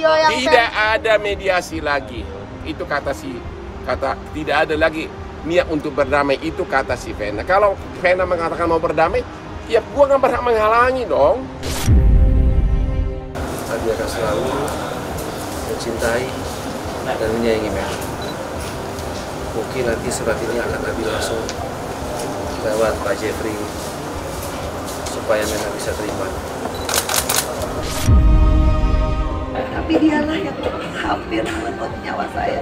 video yang tidak ada mediasi lagi. Itu kata tidak ada lagi niat untuk berdamai, itu kata si Vena. Kalau Vena mengatakan mau berdamai, ya gua nggak berhak menghalangi dong. Abi akan selalu mencintai dan menyayangi Mel. Mungkin nanti surat ini akan Abi langsung lewat Pak Jeffrey supaya Mel bisa terima. Tapi dialah yang hampir menutup nyawa saya.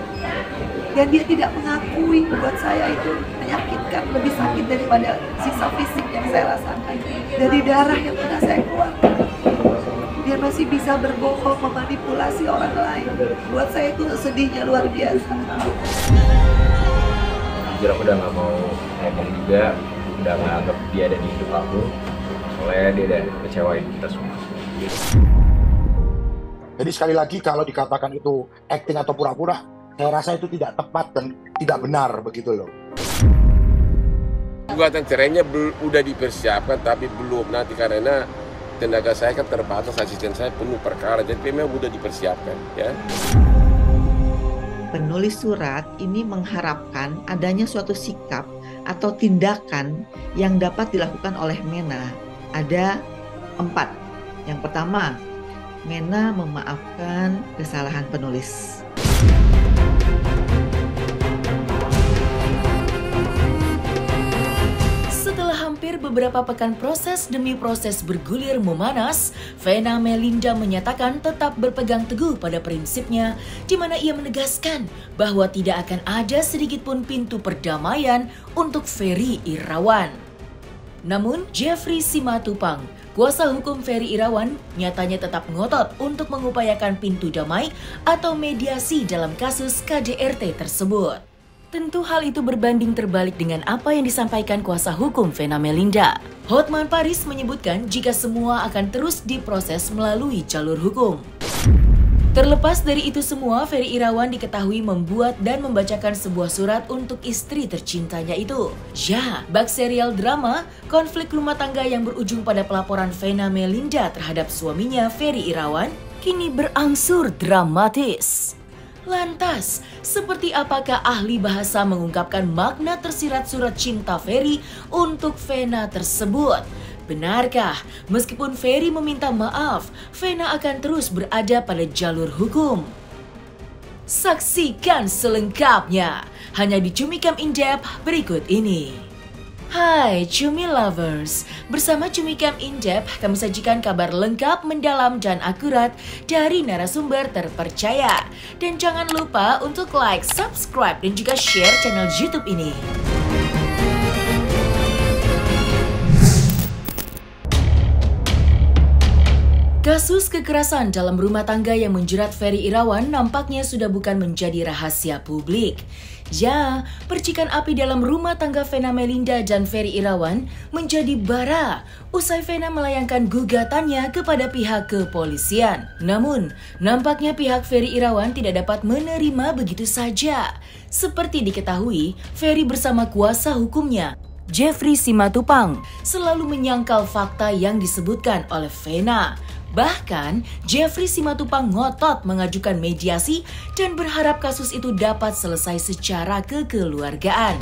Dan dia tidak mengakui buat saya itu menyakitkan, lebih sakit daripada sisa fisik yang saya rasakan. Dari darah yang pernah saya keluarkan. Dia masih bisa berbohong, memanipulasi orang lain. Buat saya itu sedihnya luar biasa. Jujur aku udah gak mau ngomong juga, udah gak anggap dia ada di hidup aku. Soalnya dia udah kecewain kita semua. Jadi sekali lagi kalau dikatakan itu acting atau pura-pura, saya rasa itu tidak tepat dan tidak benar begitu loh. Gugatan cerainya udah dipersiapkan tapi belum nanti karena tenaga saya kan terbatas, asisten saya penuh perkara, jadi memang udah dipersiapkan ya. Penulis surat ini mengharapkan adanya suatu sikap atau tindakan yang dapat dilakukan oleh Mena. Ada 4. Yang pertama, Mena memaafkan kesalahan penulis. Setelah hampir beberapa pekan proses demi proses bergulir memanas, Vena Melinda menyatakan tetap berpegang teguh pada prinsipnya, di mana ia menegaskan bahwa tidak akan ada sedikitpun pintu perdamaian untuk Ferry Irawan. Namun, Jeffrey Simatupang, kuasa hukum Ferry Irawan, nyatanya tetap ngotot untuk mengupayakan pintu damai atau mediasi dalam kasus KDRT tersebut. Tentu hal itu berbanding terbalik dengan apa yang disampaikan kuasa hukum Vena Melinda. Hotman Paris menyebutkan jika semua akan terus diproses melalui jalur hukum. Terlepas dari itu semua, Ferry Irawan diketahui membuat dan membacakan sebuah surat untuk istri tercintanya itu. Ya, bak serial drama, konflik rumah tangga yang berujung pada pelaporan Vena Melinda terhadap suaminya Ferry Irawan, kini berangsur dramatis. Lantas, seperti apakah ahli bahasa mengungkapkan makna tersirat surat cinta Ferry untuk Vena tersebut? Benarkah meskipun Ferry meminta maaf, Vena akan terus berada pada jalur hukum? Saksikan selengkapnya hanya di Cumi Camp In Depth berikut ini. Hai Cumi Lovers, bersama Cumi Camp In Depth kami sajikan kabar lengkap, mendalam, dan akurat dari narasumber terpercaya. Dan jangan lupa untuk like, subscribe, dan juga share channel YouTube ini. Kasus kekerasan dalam rumah tangga yang menjerat Ferry Irawan nampaknya sudah bukan menjadi rahasia publik. Ya, percikan api dalam rumah tangga Vena Melinda dan Ferry Irawan menjadi bara usai Vena melayangkan gugatannya kepada pihak kepolisian. Namun, nampaknya pihak Ferry Irawan tidak dapat menerima begitu saja. Seperti diketahui, Ferry bersama kuasa hukumnya, Jeffrey Simatupang, selalu menyangkal fakta yang disebutkan oleh Vena. Bahkan, Jeffrey Simatupang ngotot mengajukan mediasi dan berharap kasus itu dapat selesai secara kekeluargaan.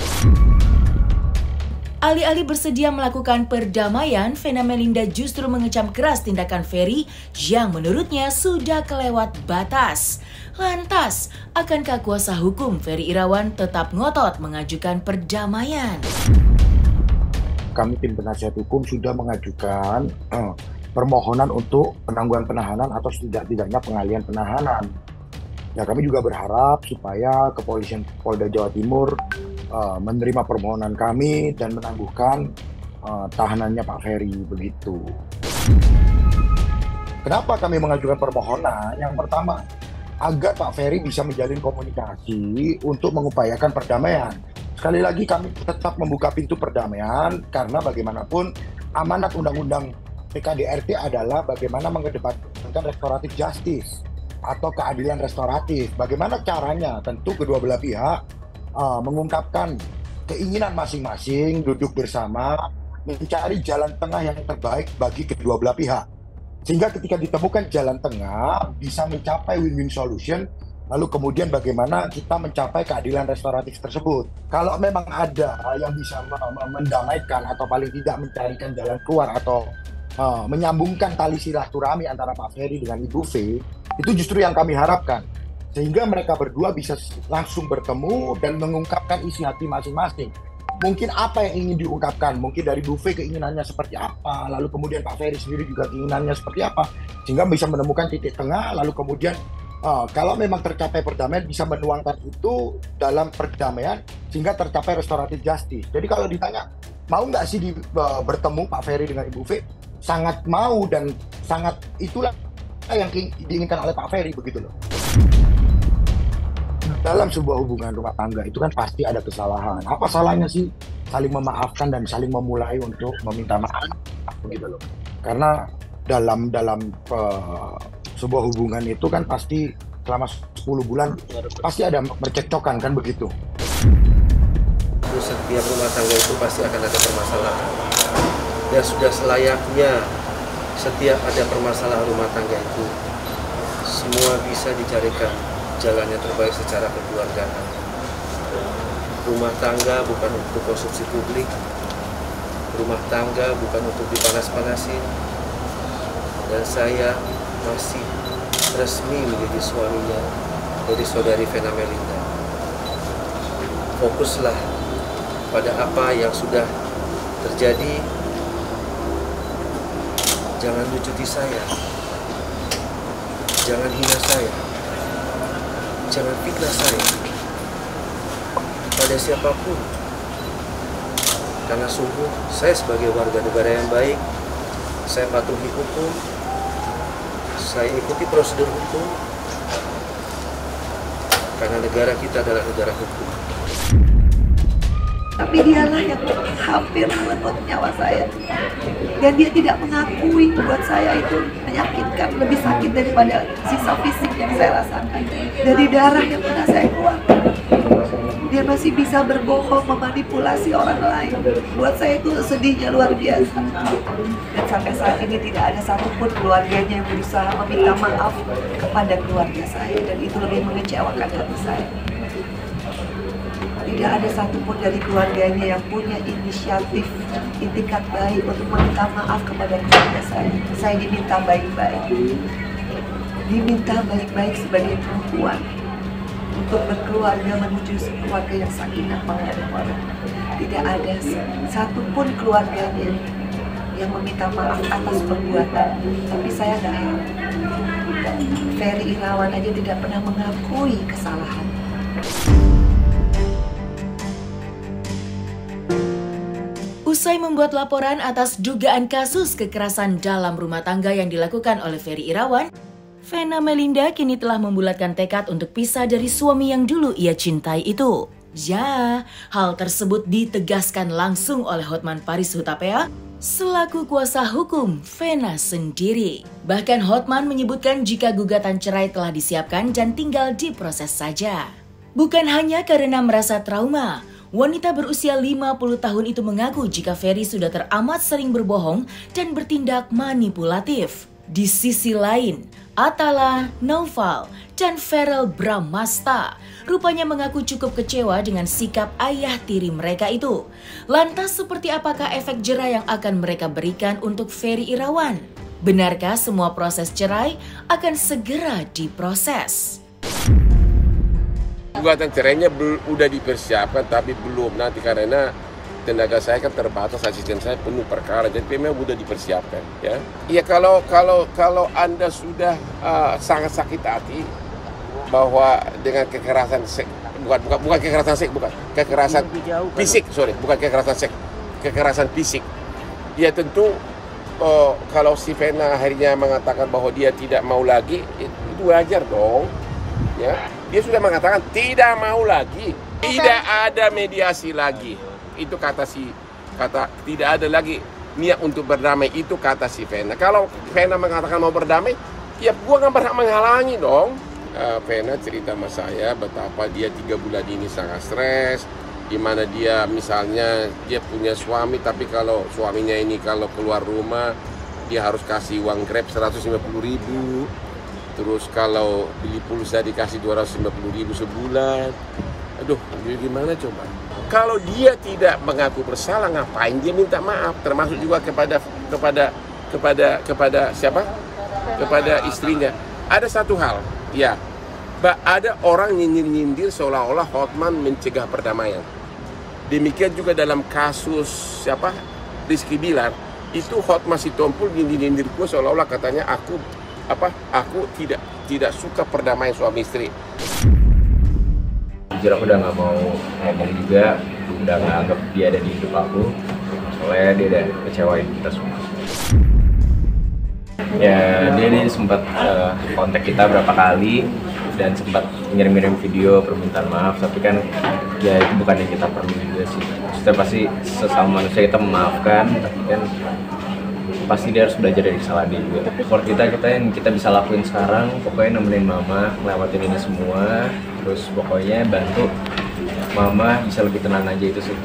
Alih-alih bersedia melakukan perdamaian, Vena Melinda justru mengecam keras tindakan Ferry yang menurutnya sudah kelewat batas. Lantas, akankah kuasa hukum Ferry Irawan tetap ngotot mengajukan perdamaian? Kami tim penasihat hukum sudah mengajukan permohonan untuk penangguhan penahanan atau setidak-tidaknya pengalihan penahanan. Ya, kami juga berharap supaya Kepolisian Polda Jawa Timur menerima permohonan kami dan menangguhkan tahanannya Pak Ferry begitu. Kenapa kami mengajukan permohonan? Yang pertama, agar Pak Ferry bisa menjalin komunikasi untuk mengupayakan perdamaian. Sekali lagi kami tetap membuka pintu perdamaian karena bagaimanapun amanat undang-undang PKDRT adalah bagaimana mengedepankan restoratif justice atau keadilan restoratif. Bagaimana caranya? Tentu kedua belah pihak mengungkapkan keinginan masing-masing, duduk bersama, mencari jalan tengah yang terbaik bagi kedua belah pihak. Sehingga ketika ditemukan jalan tengah, bisa mencapai win-win solution, lalu kemudian bagaimana kita mencapai keadilan restoratif tersebut. Kalau memang ada yang bisa mendamaikan atau paling tidak mencarikan jalan keluar atau menyambungkan tali silaturahmi antara Pak Ferry dengan Ibu V, itu justru yang kami harapkan. Sehingga mereka berdua bisa langsung bertemu dan mengungkapkan isi hati masing-masing. Mungkin apa yang ingin diungkapkan, mungkin dari Bu V keinginannya seperti apa, lalu kemudian Pak Ferry sendiri juga keinginannya seperti apa, sehingga bisa menemukan titik tengah, lalu kemudian kalau memang tercapai perdamaian bisa menuangkan itu dalam perdamaian sehingga tercapai restoratif justice. Jadi kalau ditanya mau nggak sih bertemu Pak Ferry dengan Ibu V, sangat mau dan sangat itulah yang diinginkan oleh Pak Ferry, begitu loh. Dalam sebuah hubungan rumah tangga itu kan pasti ada kesalahan. Apa salahnya sih saling memaafkan dan saling memulai untuk meminta maaf, begitu loh. Karena dalam sebuah hubungan itu kan pasti selama 10 bulan pasti ada percekcokan, kan begitu. Setiap rumah tangga itu pasti akan ada permasalahan. Dan sudah selayaknya setiap ada permasalahan rumah tangga itu semua bisa dicarikan jalannya terbaik secara kekeluargaan. Rumah tangga bukan untuk konsumsi publik, rumah tangga bukan untuk dipanas-panasin, dan saya masih resmi menjadi suaminya dari saudari Vena Melinda. Fokuslah pada apa yang sudah terjadi, jangan lucuti saya, jangan hina saya, jangan fitnah saya pada siapapun, karena sungguh saya sebagai warga negara yang baik, saya patuhi hukum, saya ikuti prosedur hukum, karena negara kita adalah negara hukum. Tapi dialah yang hampir menuntut nyawa saya, dan dia tidak mengakui. Buat saya itu menyakitkan, lebih sakit daripada sisa fisik yang saya rasakan. Dari darah yang pernah saya keluarkan, dia masih bisa berbohong, memanipulasi orang lain. Buat saya itu sedihnya luar biasa. Dan sampai saat ini tidak ada satupun keluarganya yang berusaha meminta maaf kepada keluarga saya, dan itu lebih mengecewakan hati saya. Tidak ada satupun dari keluarganya yang punya inisiatif, itikat baik untuk meminta maaf kepada keluarga saya. Saya diminta baik-baik, sebagai perempuan untuk berkeluarga menuju keluarga yang sakinah mawaddah. Tidak ada satupun keluarganya yang meminta maaf atas perbuatan. Tapi saya nggak heran, Ferry Irawan aja tidak pernah mengakui kesalahan. Usai membuat laporan atas dugaan kasus kekerasan dalam rumah tangga yang dilakukan oleh Ferry Irawan, Vena Melinda kini telah membulatkan tekad untuk pisah dari suami yang dulu ia cintai itu. Ya, hal tersebut ditegaskan langsung oleh Hotman Paris Hutapea selaku kuasa hukum Vena sendiri. Bahkan Hotman menyebutkan jika gugatan cerai telah disiapkan dan tinggal diproses saja. Bukan hanya karena merasa trauma, wanita berusia 50 tahun itu mengaku jika Ferry sudah teramat sering berbohong dan bertindak manipulatif. Di sisi lain, Atala, Naufal, dan Ferel Bramasta rupanya mengaku cukup kecewa dengan sikap ayah tiri mereka itu. Lantas seperti apakah efek jera yang akan mereka berikan untuk Ferry Irawan? Benarkah semua proses cerai akan segera diproses? Gugatan cerainya udah dipersiapkan tapi belum nanti karena tenaga saya kan terbatas, asisten saya penuh perkara, jadi memang udah dipersiapkan ya. Iya kalau Anda sudah sangat sakit hati bahwa dengan kekerasan seks, bukan kekerasan seks, bukan kekerasan fisik, bukan kekerasan seks, kekerasan fisik. Ya tentu kalau si Vena akhirnya mengatakan bahwa dia tidak mau lagi, itu wajar dong ya. Dia sudah mengatakan tidak mau lagi, tidak ada mediasi lagi. Itu kata tidak ada lagi niat untuk berdamai, itu kata si Vena. Kalau Vena mengatakan mau berdamai, ya gua nggak berhak menghalangi dong. Vena cerita sama saya betapa dia 3 bulan ini sangat stres, di mana dia misalnya dia punya suami, tapi kalau suaminya ini kalau keluar rumah dia harus kasih uang Grab 150.000. Terus kalau beli pulsa dikasih 250.000 sebulan. Aduh, gimana coba? Kalau dia tidak mengaku bersalah, ngapain dia minta maaf? Termasuk juga kepada siapa? Kepada istrinya. Ada satu hal, ya. Ada orang nyindir-nyindir seolah-olah Hotman mencegah perdamaian. Demikian juga dalam kasus siapa? Rizky Bilar. Itu Hotman Sitompul nyindir-nyindir gue seolah-olah katanya aku tidak suka perdamaian suami istri. Jujur aku udah nggak mau ngomong juga, udah nggak anggap dia ada di hidup aku, soalnya dia udah kecewain kita semua. Ya dia sempat kontak kita berapa kali dan sempat ngirim-ngirim video permintaan maaf, tapi kan ya itu bukan yang kita perlu juga sih. Maksudnya pasti sesama manusia kita memaafkan, tapi kan pasti dia harus belajar dari kesalahan dia juga. Support kita yang kita bisa lakuin sekarang, pokoknya nemenin mama ngelewatin ini semua, terus pokoknya bantu mama bisa lebih tenang aja, itu sih.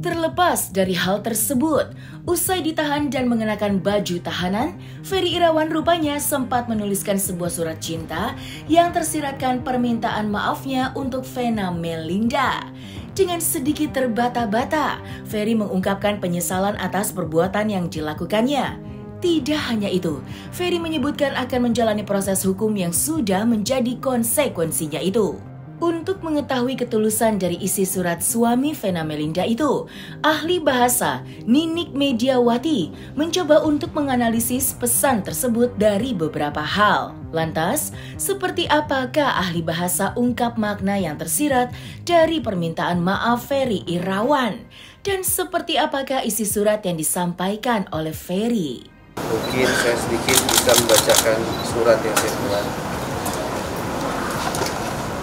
Terlepas dari hal tersebut, usai ditahan dan mengenakan baju tahanan, Ferry Irawan rupanya sempat menuliskan sebuah surat cinta yang tersiratkan permintaan maafnya untuk Vena Melinda. Dengan sedikit terbata-bata, Ferry mengungkapkan penyesalan atas perbuatan yang dilakukannya. Tidak hanya itu, Ferry menyebutkan akan menjalani proses hukum yang sudah menjadi konsekuensinya itu. Untuk mengetahui ketulusan dari isi surat suami Vena Melinda itu, ahli bahasa Ninik Mediawati mencoba untuk menganalisis pesan tersebut dari beberapa hal. Lantas, seperti apakah ahli bahasa ungkap makna yang tersirat dari permintaan maaf Ferry Irawan? Dan seperti apakah isi surat yang disampaikan oleh Ferry? Mungkin saya sedikit bisa membacakan surat yang saya buat.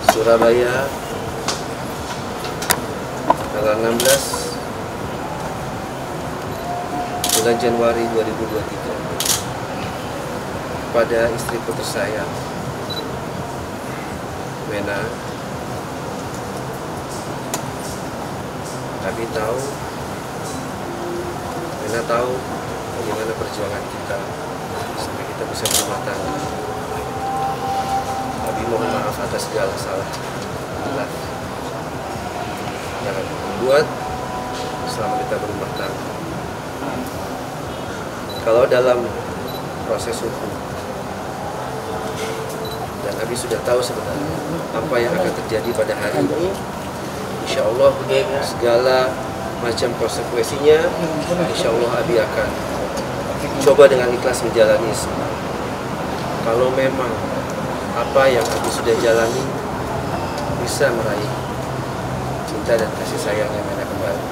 Surabaya, tanggal 16 bulan Januari 2023. Pada istriku tersayang, Vena. Abi tahu, Vena tahu bagaimana perjuangan kita sampai kita bisa berumah tangga. Abi mohon maaf atas segala salah yang aku buat selama kita berumah tangga. Kalau dalam proses hukum, dan Abi sudah tahu sebenarnya apa yang akan terjadi pada hari ini, insya Allah segala macam konsekuensinya, insya Allah Abi akan coba dengan ikhlas menjalani semua. Kalau memang apa yang Abi sudah jalani bisa meraih cinta dan kasih sayang yang Vena kembali.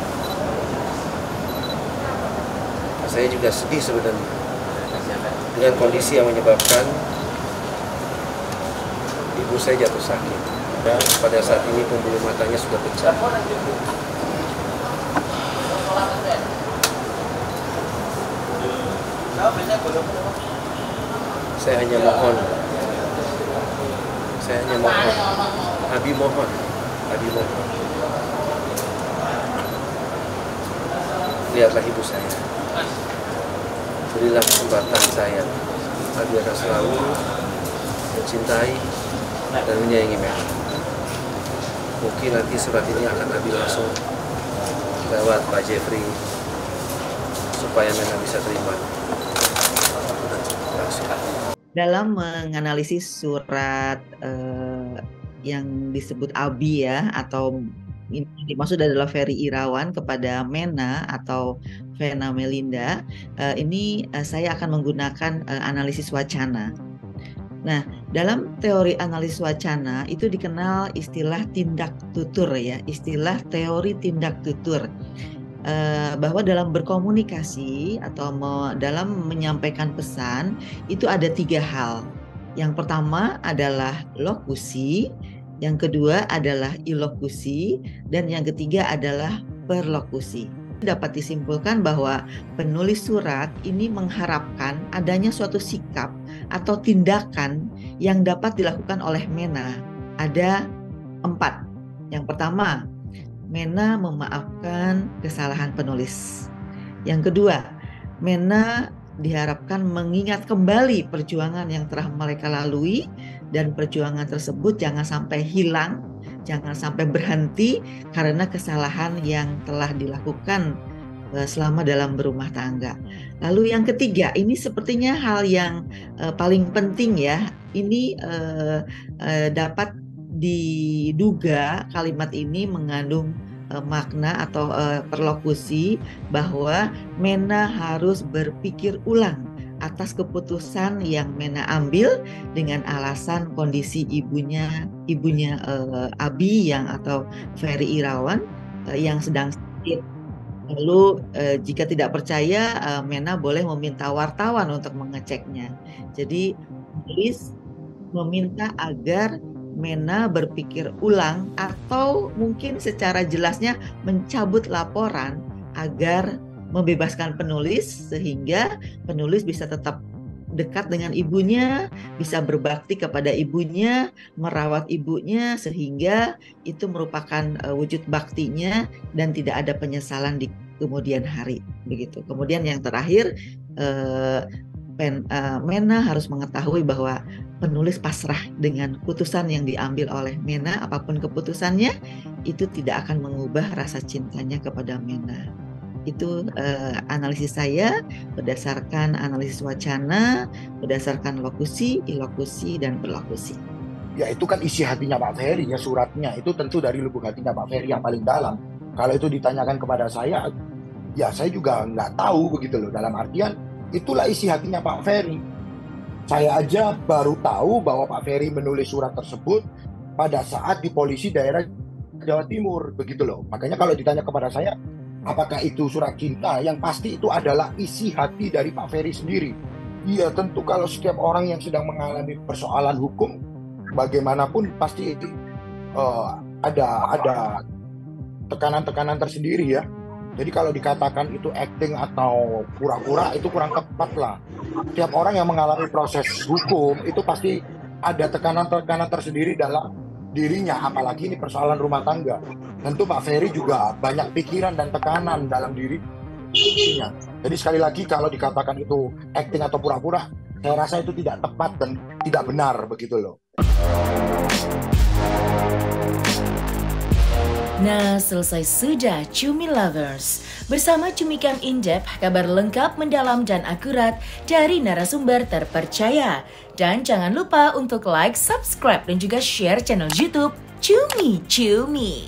Saya juga sedih sebenarnya dengan kondisi yang menyebabkan ibu saya jatuh sakit. Dan pada saat ini pembuluh matanya sudah pecah. Saya hanya mohon, Abi mohon, lihatlah ibu saya, berilah kesempatan saya, Abi akan selalu mencintai dan menyayangi Vena. Mungkin nanti surat ini akan Abi langsung lewat Pak Jeffrey supaya Vena bisa terima langsung. Dalam menganalisis surat yang disebut Abi ya, atau ini dimaksud adalah Ferry Irawan kepada Mena atau Vena Melinda, ini saya akan menggunakan analisis wacana. Nah, dalam teori analisis wacana itu dikenal istilah tindak tutur ya, istilah teori tindak tutur. Bahwa dalam berkomunikasi atau dalam menyampaikan pesan itu ada 3 hal. Yang pertama adalah lokusi, yang kedua adalah ilokusi, dan yang ketiga adalah perlokusi. Dapat disimpulkan bahwa penulis surat ini mengharapkan adanya suatu sikap atau tindakan yang dapat dilakukan oleh Mena. Ada 4. Yang pertama, Mena memaafkan kesalahan penulis. Yang kedua, Mena diharapkan mengingat kembali perjuangan yang telah mereka lalui, dan perjuangan tersebut jangan sampai hilang, jangan sampai berhenti karena kesalahan yang telah dilakukan selama dalam berumah tangga. Lalu yang ketiga, ini sepertinya hal yang paling penting ya. Ini dapat diduga kalimat ini mengandung makna atau perlokusi bahwa Mena harus berpikir ulang atas keputusan yang Mena ambil dengan alasan kondisi ibunya Abi atau Ferry Irawan yang sedang sakit. Lalu jika tidak percaya, Mena boleh meminta wartawan untuk mengeceknya. Jadi penulis meminta agar Mena berpikir ulang atau mungkin secara jelasnya mencabut laporan agar membebaskan penulis, sehingga penulis bisa tetap dekat dengan ibunya, bisa berbakti kepada ibunya, merawat ibunya, sehingga itu merupakan wujud baktinya dan tidak ada penyesalan di kemudian hari, begitu. Kemudian yang terakhir, Mena harus mengetahui bahwa penulis pasrah dengan keputusan yang diambil oleh Mena, apapun keputusannya, itu tidak akan mengubah rasa cintanya kepada Mena. Itu analisis saya berdasarkan analisis wacana, berdasarkan lokusi, ilokusi, dan berlokusi. Ya itu kan isi hatinya Pak Ferry ya, suratnya itu tentu dari lubuk hatinya Pak Ferry yang paling dalam. Kalau itu ditanyakan kepada saya, ya saya juga nggak tahu begitu loh. Dalam artian itulah isi hatinya Pak Ferry. Saya aja baru tahu bahwa Pak Ferry menulis surat tersebut pada saat di polisi daerah Jawa Timur begitu loh. Makanya kalau ditanya kepada saya, apakah itu surat cinta? Yang pasti itu adalah isi hati dari Pak Ferry sendiri. Iya, tentu kalau setiap orang yang sedang mengalami persoalan hukum, bagaimanapun pasti itu ada tekanan-tekanan tersendiri ya. Jadi kalau dikatakan itu acting atau pura-pura, itu kurang tepat lah. Setiap orang yang mengalami proses hukum itu pasti ada tekanan-tekanan tersendiri dalam dirinya, apalagi ini persoalan rumah tangga. Tentu Pak Ferry juga banyak pikiran dan tekanan dalam dirinya. Jadi sekali lagi kalau dikatakan itu acting atau pura-pura, saya rasa itu tidak tepat dan tidak benar begitu loh. Nah, selesai sudah Cumi Lovers. Bersama Cumi Cam In-Depth, kabar lengkap, mendalam, dan akurat dari narasumber terpercaya. Dan jangan lupa untuk like, subscribe, dan juga share channel YouTube Cumi Cumi.